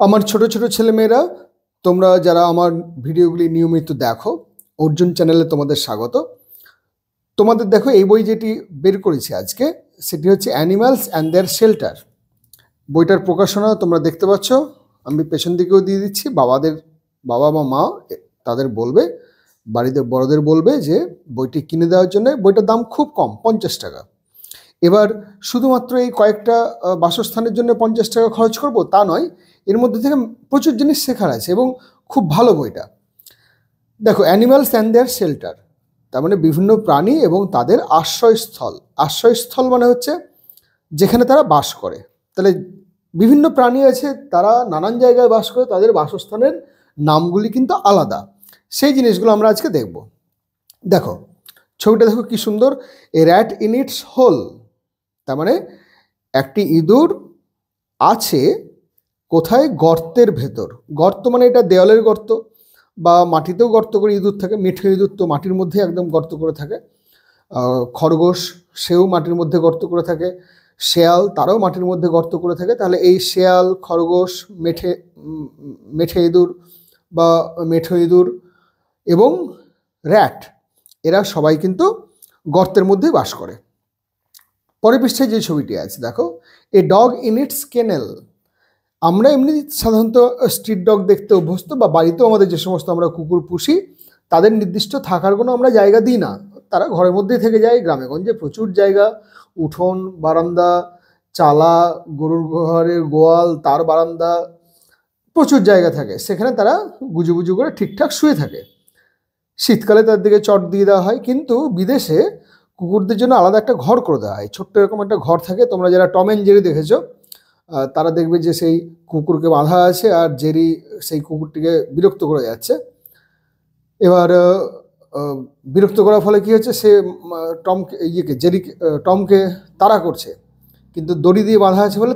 আমার ছোট ছোট ছেলেমেয়েরা, তোমরা যারা আমার ভিডিওগুলি নিয়মিত দেখো, অর্জুন চ্যানেলে তোমাদের স্বাগত। তোমাদের দেখো এই বই যেটি বের করেছি আজকে, সেটি হচ্ছে অ্যানিমালস অ্যান্ড দেয়ার শেল্টার। বইটার প্রকাশনা তোমরা দেখতে পাচ্ছ, আমি পেছন দিকেও দিয়ে দিচ্ছি। বাবা বা মা তাদের বলবে, বাড়িতে বড়দের বলবে যে বইটি কিনে দেওয়ার জন্য। বইটার দাম খুব কম, 50 টাকা। এবার শুধুমাত্র এই কয়েকটা বাসস্থানের জন্য 50 টাকা খরচ করব তা নয়, এর মধ্যে থেকে প্রচুর জিনিস শেখার আছে এবং খুব ভালো বইটা। দেখো, অ্যানিমালস অ্যান্ড দেয়ার শেল্টার, তার মানে বিভিন্ন প্রাণী এবং তাদের আশ্রয়স্থল। আশ্রয়স্থল মানে হচ্ছে যেখানে তারা বাস করে। তাহলে বিভিন্ন প্রাণী আছে, তারা নানান জায়গায় বাস করে, তাদের বাসস্থানের নামগুলি কিন্তু আলাদা। সেই জিনিসগুলো আমরা আজকে দেখব। দেখো ছবিটা দেখো কি সুন্দর, a rat in its hole. তার মানে একটি ইঁদুর আছে কোথায়? গর্তের ভেতর। গর্ত মানে এটা দেওয়ালের গর্ত বা মাটিতেও গর্ত করে ইঁদুর থাকে। মিঠে ইঁদুর তো মাটির মধ্যে একদম গর্ত করে থাকে। খরগোশ, সেও মাটির মধ্যে গর্ত করে থাকে। শেয়াল, তারাও মাটির মধ্যে গর্ত করে থাকে। তাহলে এই শেয়াল, খরগোশ, মেঠে ইঁদুর বা মেঠো ইঁদুর এবং র্যাট, এরা সবাই কিন্তু গর্তের মধ্যেই বাস করে। পরের পৃষ্ঠায় যে ছবিটি আছে দেখো, a dog in its kennel. আমরা এমনি সাধারণত স্ট্রিট ডগ দেখতে অভ্যস্ত, বা বাড়িতেও আমাদের যে সমস্ত আমরা কুকুর পুষি, তাদের নির্দিষ্ট থাকার কোনো আমরা জায়গা দিই না, তারা ঘরের মধ্যেই থেকে যায়। গ্রামে গঞ্জে প্রচুর জায়গা, উঠোন, বারান্দা, চালা, গরুর ঘরের গোয়াল, তার বারান্দা, প্রচুর জায়গা থাকে। সেখানে তারা গুজু গুজু করে ঠিকঠাক শুয়ে থাকে। শীতকালে তার দিকে চট দিয়ে দেওয়া হয়। কিন্তু বিদেশে কুকুরদের জন্য আলাদা একটা ঘর করে দেওয়া হয়, ছোট্ট এরকম একটা ঘর থাকে। তোমরা যারা টম অ্যান্ড জেরি দেখেছো, তারা দেখবে যে সেই কুকুরকে বাঁধা আছে আর জেরি সেই কুকুরটিকে বিরক্ত করে যাচ্ছে। এবার বিরক্ত করার ফলে কী হচ্ছে, সে টমকে তাড়া করছে, কিন্তু দড়ি দিয়ে বাঁধা আছে বলে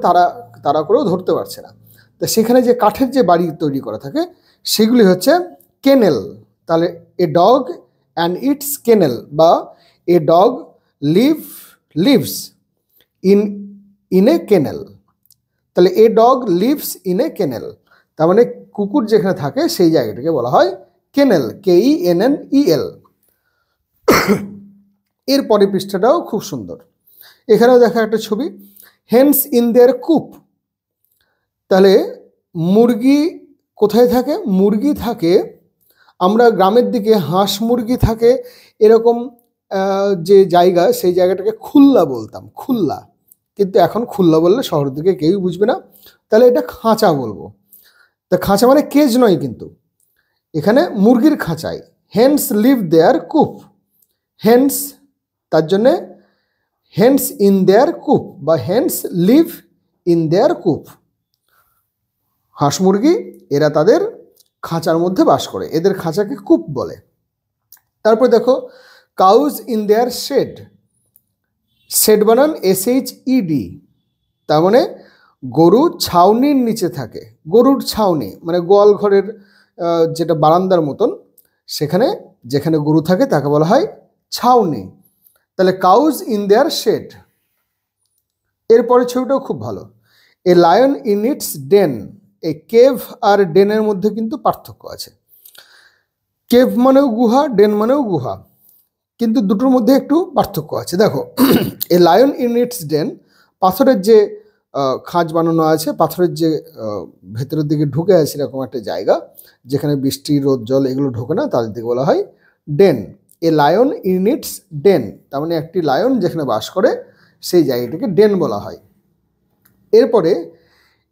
তাড়া করেও ধরতে পারছে না। তা সেখানে যে কাঠের যে বাড়ি তৈরি করা থাকে, সেগুলি হচ্ছে কেনেল। তাহলে a dog and its kennel, বা a dog lives in a kennel. তাহলে a dog lives in a kennel, তার মানে কুকুর যেখানে থাকে সেই জায়গাটাকে বলা হয় কেনেল, KENNEL। এর পরের পৃষ্ঠাটাও খুব সুন্দর। এখানেও দেখা একটা ছবি, হেন্স ইন দেয়ার কুপ। তাহলে মুরগি কোথায় থাকে? মুরগি থাকে, আমরা গ্রামের দিকে হাঁস মুরগি থাকে এরকম যে জায়গা, সেই জায়গাটাকে খুল্লা বলতাম, খুল্লা। কিন্তু এখন খুল্লা বললে শহরের দিকে কেউই বুঝবে না, তাহলে এটা খাঁচা বলবো। তা খাঁচা মানে কেজ নয়, কিন্তু এখানে মুরগির খাঁচায়। Hens live their coop, hens, তার জন্যে হেন্স ইন দেয়ার কুপ বা hens live in their coop. হাঁস মুরগি এরা তাদের খাঁচার মধ্যে বাস করে, এদের খাঁচাকে কূপ বলে। তারপর দেখো, cows in their shed. Shed বানান SHED, তার মানে গরু ছাউনির নিচে থাকে। গরুর ছাউনি মানে গোয়াল ঘরের যেটা বারান্দার মতন, সেখানে যেখানে গরু থাকে তাকে বলা হয় ছাউনি। তাহলে কাউজ ইন দেয়ার শেড। এরপরে ছবিটাও খুব ভালো, এ লায়ন ইন ইটস ডেন। এই কেভ আর ডেনের মধ্যে কিন্তু পার্থক্য আছে। কেভ মানেও গুহা, ডেন মানেও গুহা, কিন্তু দুটোর মধ্যে একটু পার্থক্য আছে। দেখো, এ লায়ন ইন ইটস ডেন, পাথরের যে খাঁজ বানানো আছে, পাথরের যে ভেতরের দিকে ঢুকে আছে এরকম একটা জায়গা, যেখানে বৃষ্টি, রোদ, জল এগুলো ঢোকে না, তাদের দিকে বলা হয় ডেন। এ লায়ন ইন ইটস ডেন, তার মানে একটি লায়ন যেখানে বাস করে সেই জায়গাটাকে ডেন বলা হয়। এরপরে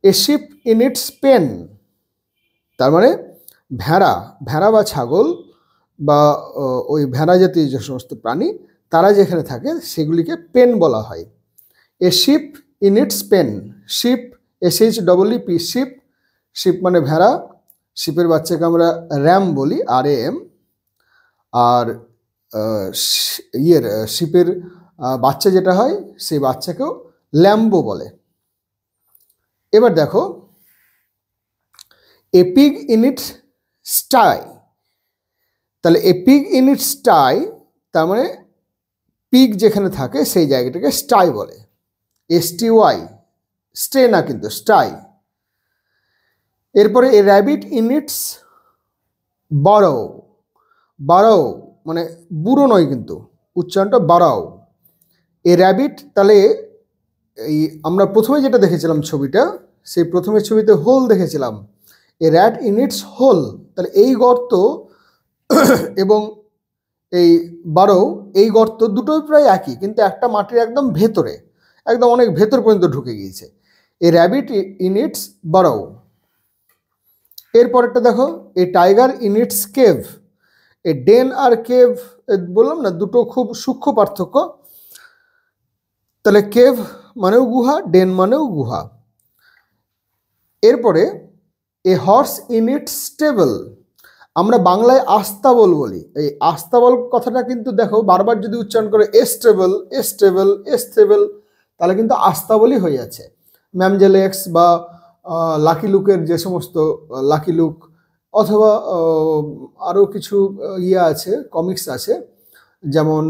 a sheep in its pen, তার মানে ভেড়া বা ছাগল বা ওই ভেড়া জাতীয় যে সমস্ত প্রাণী, তারা যেখানে থাকে সেগুলিকে পেন বলা হয়। A sheep in its pen, sheep SHEEP, sheep. Sheep মানে ভেড়া, শিপের বাচ্চাকে আমরা RAM বলি, RAM। আর শিপের বাচ্চা যেটা হয় সেই বাচ্চাকেও ল্যাম্বো বলে। এবার দেখো, এ পিগ ইন ইটস স্টাই। তাহলে এ পিগ ইন ইটস স্টাই, তার মানে পিগ যেখানে থাকে সেই জায়গাটাকে স্টাই বলে, STY, স্টে না কিন্তু স্টাই। এরপরে এ র্যাবিট ইন ইটস বারো, বারো মানে বুড়ো নয় কিন্তু উচ্চারণটা বাড়াও। এ র্যাবিট, তাহলে এই আমরা প্রথমে যেটা দেখেছিলাম ছবিটা, সেই প্রথমের ছবিতে হোল দেখেছিলাম, a rat in its hole, তাহলে এই গর্ত এবং এই বারো, এই গর্ত দুটোই প্রায় একই, কিন্তু একটা মাটির একদম ভেতরে, একদম অনেক ভেতর পর্যন্ত ঢুকে গিয়েছে। এ র্যাবিট ইন ইটস বারো। এরপরেরটা দেখো, a tiger in its cave. এ ডেন আর কেভ বললাম না, দুটো খুব সূক্ষ্ম পার্থক্য। তাহলে কেভ মানেও গুহা, ডেন মানেও গুহা। এরপরে এ হর্স ইন ইটস স্টেবল, আমরা বাংলায় আস্তাবল বলি। এই আস্তাবল কথাটা কিন্তু দেখো বারবার যদি উচ্চারণ করে এস্টেবল এস্টেবল এস্টেবল, তাহলে কিন্তু আস্তাবলই হয়ে যাচ্ছে। ম্যামজেলেক্স বা লাকি লুকের যে সমস্ত লাকি লুক, অথবা আরও কিছু আছে, কমিক্স আছে, যেমন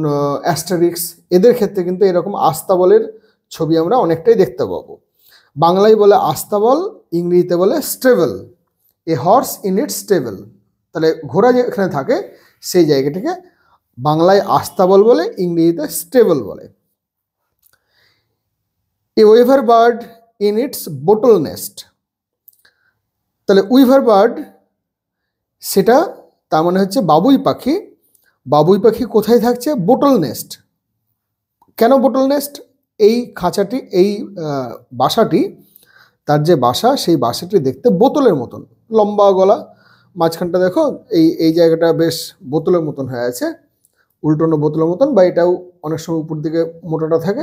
অ্যাস্টারিক্স, এদের ক্ষেত্রে কিন্তু এরকম আস্তাবলের ছবি আমরা অনেকটাই দেখতে পাবো। বাংলায় বলে আস্তাবল, ইংরেজিতে বলে stable. A horse in it's stable, তাহলে ঘোড়া যেখানে থাকে সেই জায়গাটাকে বাংলায় আস্তাবল বলে, ইংরেজিতে স্টেবল বলে। A weaver bird in its bottle nest, তাহলে উইভার বার্ড সেটা তার মানে হচ্ছে বাবুই পাখি। বাবুই পাখি কোথায় থাকছে? Bottle nest. কেন বোটল নেস্ট? এই খাঁচাটি, এই বাসাটি, তার যে বাসা, সেই বাসাটি দেখতে বোতলের মতন, লম্বা গলা, মাঝখানটা দেখো এই জায়গাটা বেশ বোতলের মতন হয়ে আছে, উল্টোনো বোতলের মতন, বা এটাও অনেক সময় উপর দিকে মোটাটা থাকে,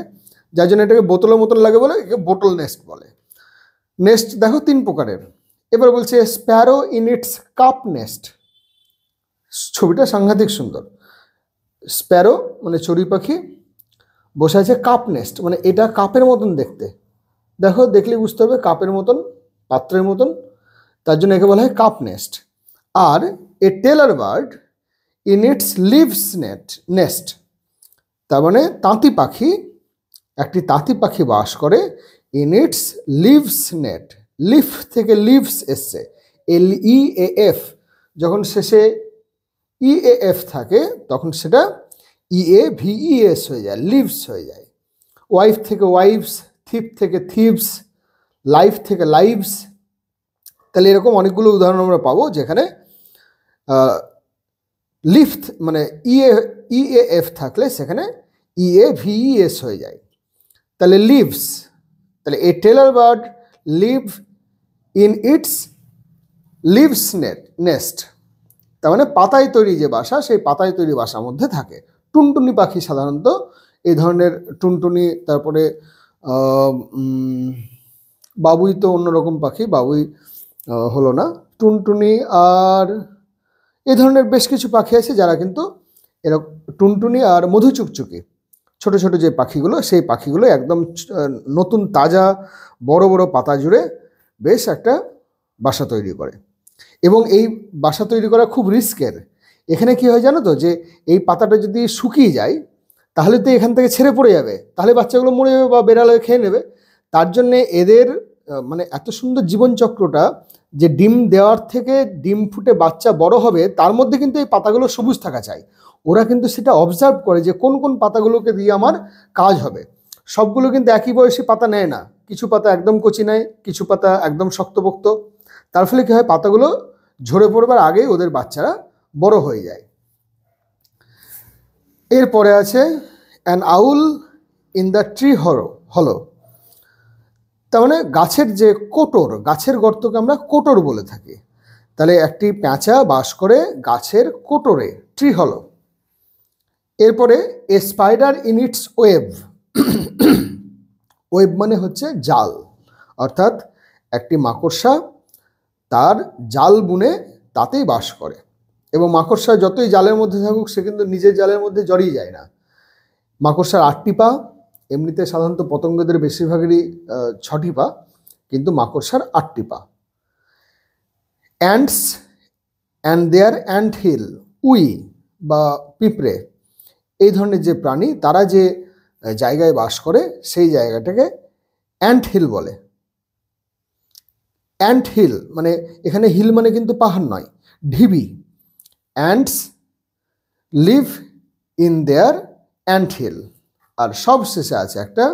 যার জন্য এটাকে বোতলের মতন লাগে বলে একে বোটল নেস্ট বলে। নেস্ট দেখো 3 প্রকারের। এবার বলছে Sparrow in it's cup nest, ছবিটা সাংঘাতিক সুন্দর। স্প্যারো মানে চড়ুই পাখি, বসে আছে কাপ নেস্ট, মানে এটা কাপের মতন দেখতে, দেখো দেখলে বুঝতে হবে কাপের মতন, পাত্রের মতন, তার জন্য একে বলা হয় কাপ নেস্ট। আর a tailor bird in its leaves nest, তার মানে তাঁতি পাখি, একটি তাঁতি পাখি বাস করে in its leaves nest, leaf থেকে লিভস এসছে, LEAF, যখন শেষে EAF থাকে তখন সেটা EAVES হয়ে যায়, লিভস হয়ে যায়। ওয়াইফ থেকে ওয়াইভস, থিপ থেকে থিভস, লাইফ থেকে লাইভস। তাহলে এরকম অনেকগুলো উদাহরণ আমরা পাবো যেখানে লিফট মানে EAF থাকলে সেখানে EAVES হয়ে যায়। তাহলে লিভস, তাহলে a tailor bird live in its leaves nest, তার মানে পাতায় তৈরি যে বাসা, সেই পাতায় তৈরি বাসার মধ্যে থাকে। টুনটুনি পাখি সাধারণত এই ধরনের, টুনটুনি, তারপরে বাবুই তো অন্যরকম পাখি, বাবুই হলো না, টুনটুনি আর এই ধরনের বেশ কিছু পাখি আছে যারা কিন্তু এরকম, টুনটুনি আর মধু চুকচুকি, ছোট ছোট যে পাখিগুলো, সেই পাখিগুলো একদম নতুন তাজা বড় বড় পাতা জুড়ে বেশ একটা বাসা তৈরি করে, এবং এই বাসা তৈরি করা খুব রিস্কের। এখানে কি হয় জানো তো, যে এই পাতাটা যদি শুকিয়ে যায় তাহলে তো এখান থেকে ছেড়ে পড়ে যাবে, তাহলে বাচ্চাগুলো মরে যাবে বা বেড়ালে খেয়ে নেবে। তার জন্যে এদের মানে এত সুন্দর জীবনচক্রটা, যে ডিম দেওয়ার থেকে ডিম ফুটে বাচ্চা বড় হবে, তার মধ্যে কিন্তু এই পাতাগুলো সবুজ থাকা চাই। ওরা কিন্তু সেটা অবজার্ভ করে যে কোন কোন পাতাগুলোকে দিয়ে আমার কাজ হবে। সবগুলো কিন্তু একই বয়সী পাতা নেয় না, কিছু পাতা একদম কচি নেয়, কিছু পাতা একদম শক্তপোক্ত। তার ফলে কী হয়, পাতাগুলো ঝরে পড়বার আগেই ওদের বাচ্চারা বড় হয়ে যায়। এরপরে আছে an owl in the tree হলো, তার মানে গাছের যে কোটর, গাছের গর্তকে আমরা কোটর বলে থাকি। তাহলে একটি প্যাঁচা বাস করে গাছের কোটরে, ট্রি হলো। এরপরে a spider in its web, web মানে হচ্ছে জাল, অর্থাৎ একটি মাকড়সা তার জাল বুনে তাতেই বাস করে, এবং মাকড়সা যতই জালের মধ্যে থাকুক সে কিন্তু নিজের জালের মধ্যে জড়িয়ে যায় না। মাকড়সার 8টি পা, এমনিতে সাধারণত পতঙ্গদের বেশিরভাগেরই 6টি পা, কিন্তু মাকড়সার 8টি পা। Ants and their ant hill, উই বা পিঁপড়ে, এই ধরনের যে প্রাণী তারা যে জায়গায় বাস করে সেই জায়গাটাকে অ্যান্ট হিল বলে। অ্যান্ট হিল, মানে এখানে হিল মানে কিন্তু পাহাড় নয়, ঢিবি। Ants live in their ant hill. আর সব শেষে আছে একটা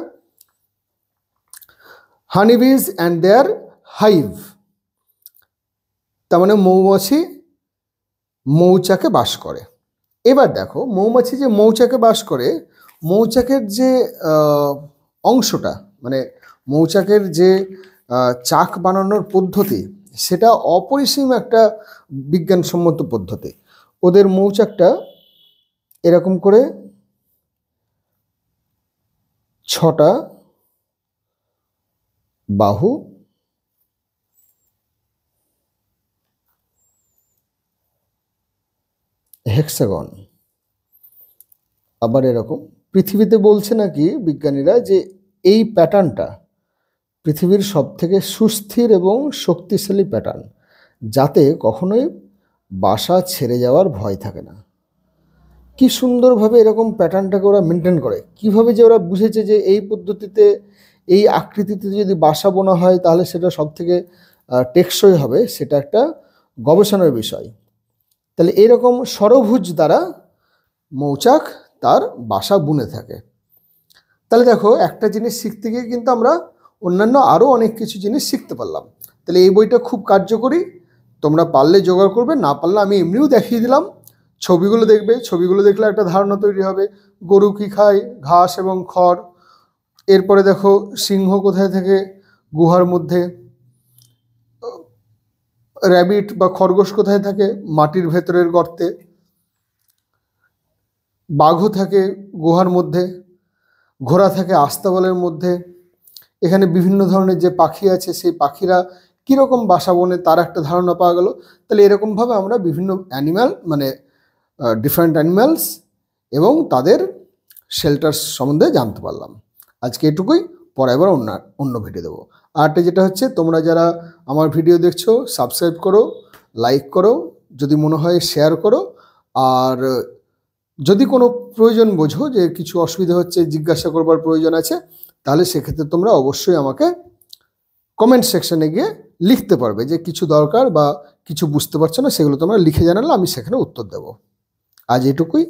হানিবিজ অ্যান্ড দেয়ার হাইভ, তার মানে মৌমাছি মৌচাকে বাস করে। এবার দেখো মৌমাছি যে মৌচাকে বাস করে, মৌচাকের যে অংশটা, মানে মৌচাকের যে চাক বানানোর পদ্ধতি, সেটা অপরিসীম একটা বিজ্ঞানসম্মত পদ্ধতি। ওদের মৌচাকটা এরকম করে 6টা বাহু, হেক্সাগন, আবার এরকম। পৃথিবীতে বলছে নাকি বিজ্ঞানীরা যে এই প্যাটার্নটা পৃথিবীর সবথেকে সুস্থির এবং শক্তিশালী প্যাটার্ন, যাতে কখনোই বাসা ছেড়ে যাওয়ার ভয় থাকে না। কি সুন্দরভাবে এরকম প্যাটার্নটাকে ওরা মেনটেন করে, কিভাবে যে ওরা বুঝেছে যে এই পদ্ধতিতে এই আকৃতিতে যদি বাসা বোনা হয় তাহলে সেটা সবথেকে টেকসই হবে, সেটা একটা গবেষণার বিষয়। তাহলে এরকম ষড়ভুজ দ্বারা মৌচাক তার বাসা বুনে থাকে। তাহলে দেখো একটা জিনিস শিখতে গিয়ে কিন্তু আমরা অন্যান্য আরও অনেক কিছু জিনিস শিখতে পারলাম। তাহলে এই বইটা খুব কার্যকরী, তোমরা পারলে জোগাড় করবে, না পারলে আমি এমনিও দেখিয়ে দিলাম। ছবিগুলো দেখবে, ছবিগুলো দেখলে একটা ধারণা তৈরি হবে গরু কী খায়, ঘাস এবং খড়। এরপরে দেখো সিংহ কোথায় থাকে, গুহার মধ্যে। র্যাবিট বা খরগোশ কোথায় থাকে, মাটির ভেতরের গর্তে। বাঘও থাকে গুহার মধ্যে, ঘোড়া থাকে আস্তাবলের মধ্যে। এখানে বিভিন্ন ধরনের যে পাখি আছে সেই পাখিরা কীরকম বাসা বনে তার একটা ধারণা পাওয়া গেল। তাহলে এরকমভাবে আমরা বিভিন্ন অ্যানিম্যাল, মানে ডিফারেন্ট অ্যানিম্যালস এবং তাদের শেল্টার সম্বন্ধে জানতে পারলাম। আজকে এটুকুই, পরে এবার অন্য ভিডিও দেবো। আরটা যেটা হচ্ছে, তোমরা যারা আমার ভিডিও দেখছো সাবস্ক্রাইব করো, লাইক করো, যদি মনে হয় শেয়ার করো। আর যদি কোনো প্রয়োজন বোঝো যে কিছু অসুবিধা হচ্ছে, জিজ্ঞাসা করবার প্রয়োজন আছে, তাহলে সেক্ষেত্রে তোমরা অবশ্যই আমাকে কমেন্ট সেকশনে গিয়ে লিখতে পারবে যে কিছু দরকার বা কিছু বুঝতে পারছো না, সেগুলো তোমরা লিখে জানালে আমি সেখানে উত্তর দেবো। আজ এটুকুই।